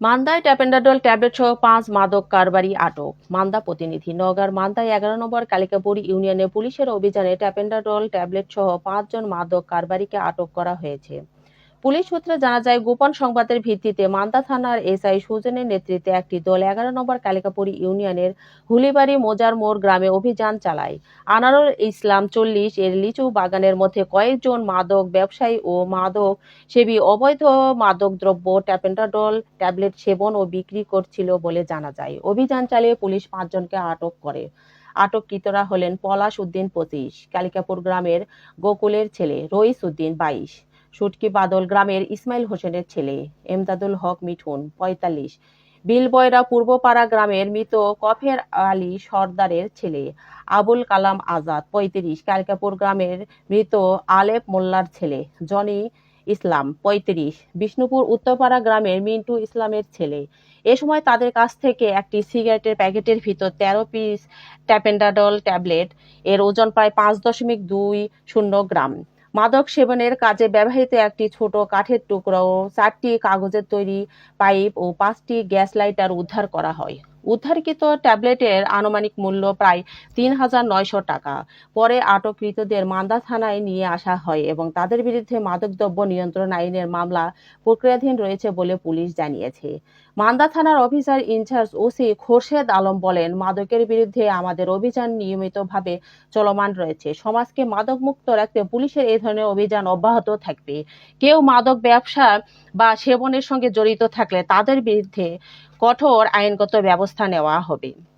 মান্দায় tapentadol tablet সহ 5 মাদক কারবারি আটক। মান্দা প্রতিনিধি। নওগাঁর মান্দায় 11 নম্বর কালিকাপুর ইউনিয়নে পুলিশের অভিযানে ট্যাপেন্ডাডল ট্যাবলেট সহ 5 জন মাদক কারবারিকে আটক করা হয়েছে। পুলিশ সূত্রে জানা যায়, গোপন সংবাদের ভিত্তিতে মান্দা থানার এসআই সুজনের নেতৃত্বে একটি দল 11 নম্বর কালিকাপুর ইউনিয়নের হুলিবাড়ি মোজার মোড় গ্রামে অভিযান চালায়। আনারুল ইসলাম 40 এর লিচু বাগানের মধ্যে কয়েকজন মাদক ব্যবসায়ী ও মাদক সেবী অবৈধ মাদকদ্রব্য ট্যাপেন্ডাডল ট্যাবলেট সেবন ও বিক্রি করছিল বলে জানা যায়। অভিযান চালিয়ে পুলিশ 5 জনকে আটক করে। আটককৃতরা হলেন পলাশ উদ্দিন 25, কালিকাপুর গ্রামের গোকুলের ছেলে; রইস উদ্দিন 22, সুটকি বাদল গ্রামের ইসমাইল হোসেনের ছেলে; এমদাদুল হক মিঠুন 45, বিলবয়রা পূর্বপাড়া গ্রামের মৃত কফের আলী সর্দারের ছেলে; আবুল কালাম আজাদ 35, কালিকাপুর গ্রামের মৃত আলেপ মোল্লার ছেলে; জনি ইসলাম 35, বিষ্ণুপুর উত্তরপাড়া গ্রামের মিন্টু ইসলামের ছেলে। এ সময় তাদের কাছ থেকে একটি সিগারেটের প্যাকেটের ভিতর 13 পিস ট্যাপেন্ডাডল ট্যাবলেট, এর ওজন প্রায় 5.20 গ্রাম, মাদক সেবনের কাজে ব্যবহৃত একটি ছোট কাঠের টুকরো ও 4টি কাগজের তৈরি পাইপ ও 5টি গ্যাস লাইটার উদ্ধার করা হয়। উদ্ধারকৃত ট্যাবলেটের আনুমানিক মূল্য প্রায় 3,900 টাকা। পরে আটককৃতদের মান্দা থানায় নিয়ে আসা হয় এবং তাদের বিরুদ্ধে মাদকদ্রব্য নিয়ন্ত্রণ আইনের মামলা প্রক্রিয়াধীন রয়েছে বলে পুলিশ জানিয়েছে। মান্দা থানার officer in charge OC Khorshed Alam বলেন, মাদকের বিরুদ্ধে আমাদের অভিযান নিয়মিতভাবে চলমান রয়েছে। সমাজকে মাদকমুক্ত রাখতে পুলিশের এই ধরনের অভিযান অব্যাহত থাকবে। কেউ মাদক ব্যবসা বা সেবনের সঙ্গে জড়িত থাকলে তাদের বিরুদ্ধে কঠোর আইনগত ব্যবস্থা নেওয়া হবে।